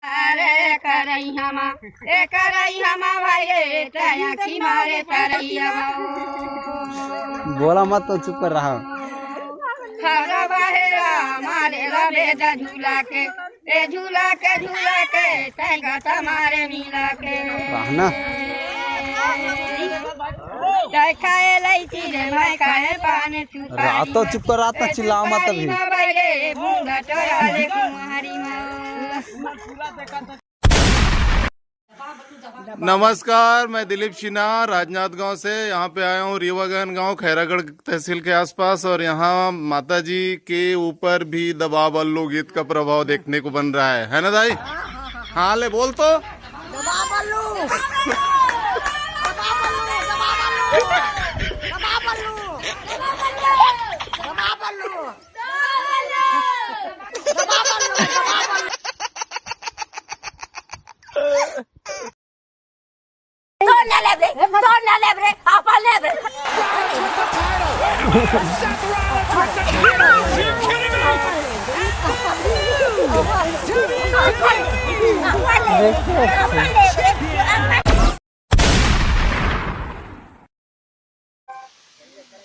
अरे करई हमा भाई रे टायखी मारे तरैया बोला मत तो चुप कर रहा हरा बहेरा मारे रबे झूला के ए झूला के तैगा तुम्हारे मिला के रहना तै खाए लईची रे मैं खाए पानी रात तो चुप कर रात चिल्लाओ मत अभी भाई रे मुंगा टोरा ले कुमारी नमस्कार, मैं दिलीप सिन्हा राजनांदगांव से यहाँ पे आया हूँ रीवागंज गांव खैरागढ़ तहसील के आसपास। और यहाँ माता जी के ऊपर भी दबाव बल्लू गीत का प्रभाव देखने को बन रहा है ना दाई? हाँ ले बोल तो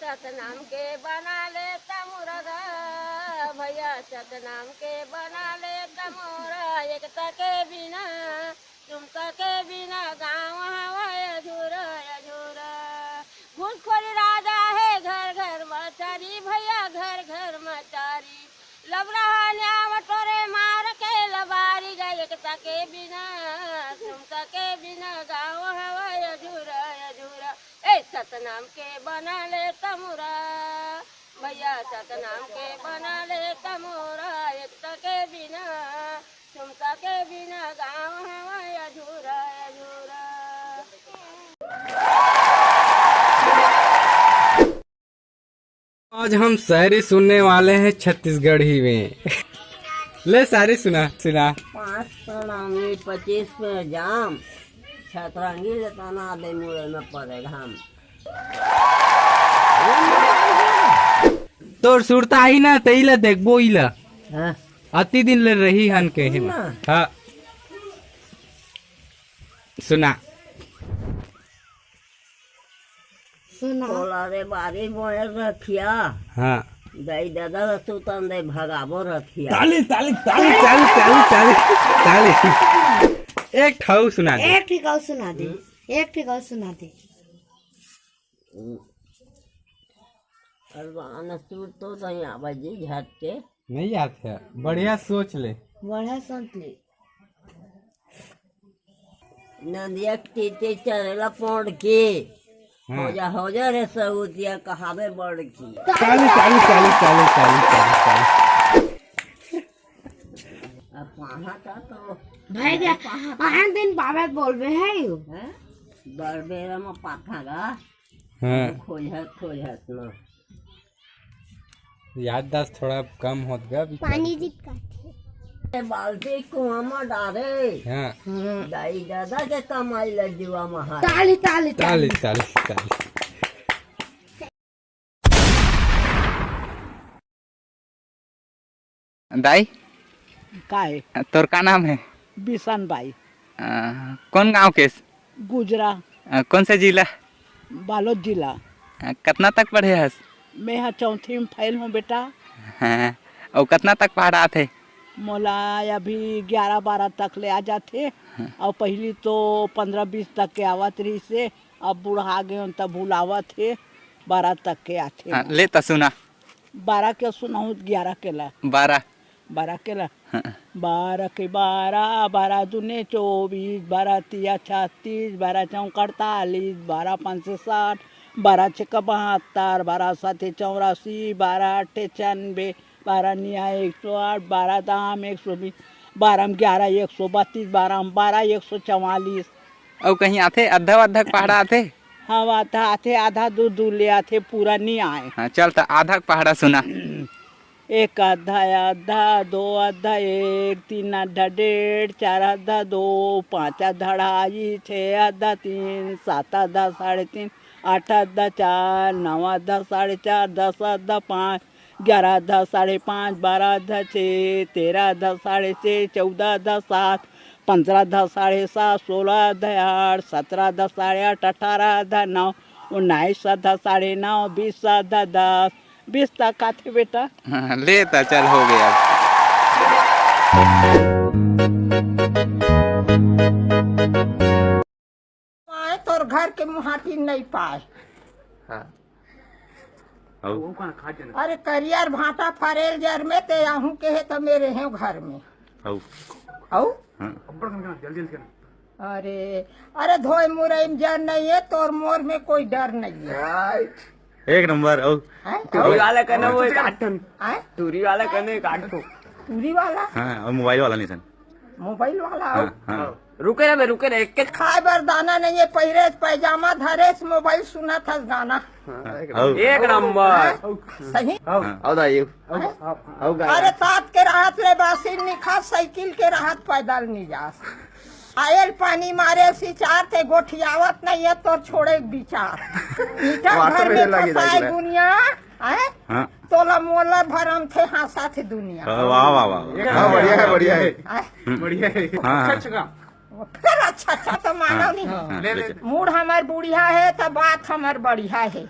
सतनाम के बना ले तमुरा भैया सतनाम के बना ले तमुरा एकता के बिना तुमका के बिना गाँव हवा अधूरा अधूरा घूसखोरी राजा है घर घर मचारी भैया घर घर मचारी लब रहा न्याम टोरे मार के लबारी गए एकता के बिना तुमका के बिना गाँव हवा अधूरा अधूरा ए सतनाम के बना ले तमुरा भैया सतनाम के बना ले तमुरा एकता के बिना तुमका के बिना गाँव हवा अधूरा अधूरा। आज हम शायरी सुनने वाले हैं छत्तीसगढ़ी में। ले शायरी सुना 5 प्रणामी 25 पे जाम छतरंगी तना दे मुड़े में पड़े घाम। तो सुरता ही ना तैला देखबो इला हाँ? अति दिन ले रही हन के हाँ सुना तोला रे बारी बोए रखिया हाँ गई दादा सुतन दे भगाबो रखिया। ताली ताली ताली ताली ताली ताली ताली एक ठाऊ सुना दे एक ठिकाऊ सुना दे एक ठिकाऊ सुना दे। अरबान सूर तो नहीं आवाजी झट के नहीं याद है बढ़िया सोच ले बढ़िया सोच ले। नदिया टीटे चरेला पोड़ के हो जा रे सऊदिया कहावे बढ़ की। ताली ताली ताली ताली ताली ताली ताली अब वहाँ का तो भाई क्या 5 दिन बाबा बोल रहे हैं यू बरबेरा में पाथागा हाँ खोजत ना याददाश्त थोड़ा कम होत गया पानी जित बाल्टी कुआं में डाले हाँ दाई दादा के कमाई लजुआ महा। ताली ताली ताली ताली ताली दाई का है तोर का नाम है? बिशन भाई कौन गांव के? गुजरा कौन से जिला? बालोद जिला। कितना तक पढ़े हस? मैं यहाँ 4th में फेल हूँ बेटा। हाँ, और कितना तक पढ़ा थे? मोला अभी 11-12 तक ले आ जाते और पहली तो 15-20 तक के आवत रही से अब बुढ़ा गए तब भूलावत थे 12 तक के आते। ले तो सुना 12 के सुनाऊँ 11 के ला 12 के ला 12 के 12 12 दूने 24 12 तिया 36 12 चौक 48 12 5 60 12 6 72 12 7 84 12 8 96 12 9 108 12 दाम 120 12 में 11 132 12 में 12 144। और कहीं आते अद्धा अद्धा पहाड़ा आते? हाँ आते आधा दूर ले आते पूरा नहीं आए। हाँ चल तो आधा पहाड़ा सुना। 1 आधा आधा 2 आधा 1 3 आधा 1.5 4 आधा 2 5 आधा 2.5 6 आधा 3 7 आधा 3.5 8 आधा 4 9 आधा 4.5 10 आधा 5 11 आधा 5.5 12 आधा 6 13 आधा 6.5 14 आधा 7 15 10 7.5 16 10 8 17 10 8.5 18 10 9 19 10 9.5 20 10 20 तक आते बेटा। हाँ, लेता चल हो गया। आए तोर घर के मुहाटी नहीं पाए। अरे करियर भाटा फरेल जर में ते आहू के है तो मेरे हैं घर में। औ अरे धोए मुरई में जर नहीं है तोर मोर में कोई डर नहीं है। एक नंबर। टूरी वाला कने वो टूरी वाला कने काटो। टूरी वाला हाँ, और मोबाइल वाला नहीं सन। मोबाइल वाला हाँ। रुके रे एक के खाए बर दाना नहीं है, पहिरे पैजामा धरे मोबाइल सुना था गाना। एक नंबर सही। आओ अरे तात के राहत रे बासी निखा साइकिल के राहत पैदल नहीं जा। आयल पानी मारे सिचार ते गोठियावत नहीं है तो छोड़े विचार। घर में फसाए दुनिया हाँ। तोला मोला भरम थे हासा थे दुनिया। वाह वाह वाह। बढ़िया है। फिर अच्छा तो मानो नहीं। मूड हमार बुढ़िया है तो बात हमार बढ़िया है।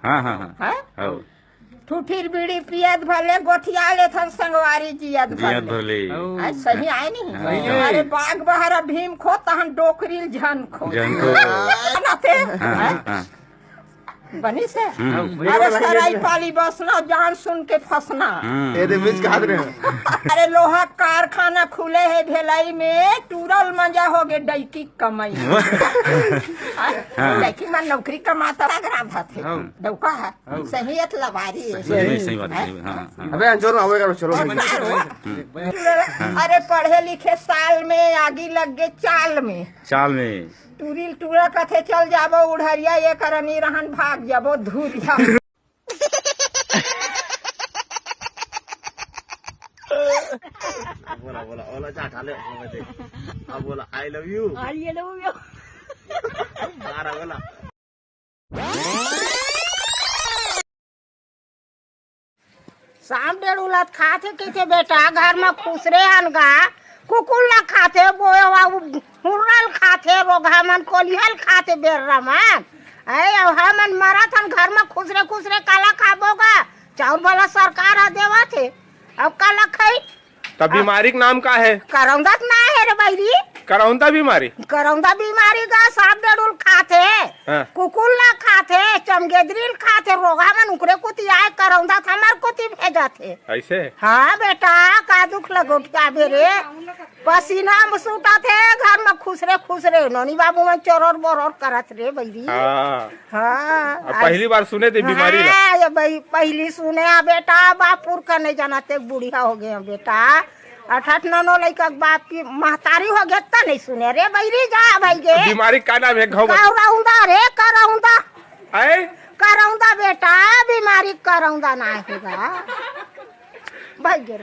हाँ। ठूठीर बीड़ी पियत भले गोठिया ले थन संगवारी जियत भले। सही आए नहीं। अरे बाग बहरा भीम खो तहन डोकरील झन खो। बनी से अरे सराई पाली बसना जान सुन के फंसना। अरे लोहा कारखाना खुले है भेलाई में टूरल मजा हो गए डैकी कमाई। डैकी में नौकरी कमाता ग्राम थे डौका है सही लबारी है। सही बात है। अबे चलो। अरे पढ़े लिखे साल में आगी लग गए चाल में टूरिल टूरा कथे चल जाबो उड़हरिया ये करनी रहन भाग जाबो धूरिया। बोला चाटा ले अब बोला आई लव यू। बोला शाम डेढ़ उलत खाते कैसे बेटा घर में खुश रे हनगा कुकुल ला खाते बोया हुर्रल खाते रोगा मन कोलिहल खाते बेर्रा मन। हमन मरा थन घर में खुश रे काला खाबोगा चाउर वाला सरकार आ देवा थे अब काला खाई। तब बीमारी का नाम का है? करौंदा ना है रे बैरी। करौंदा बीमारी का साफ डेडुल खाते कुकुल ला खाते चमगेदरील खाते रोगा मन उकरे कुती आए करौंदा हमार कुती भेजा थे ऐसे। हाँ बेटा का दुख लगो क्या बेरे पसीना में सूटा थे घर में खुश रे नोनी बाबू में चोरोर बोरोर करत रे बैरी। हाँ पहली बार सुने थे बीमारी। ये पहली सुने बेटा बापुर का नहीं जाना ते बुढ़िया हो गए बेटा 8 9 लड़का बाप की महतारी हो गया तो नहीं सुने रे बैरी जा भाई गे। बीमारी का नाम है? करौंदा बेटा बीमारी करौंदा ना होगा भाई गे।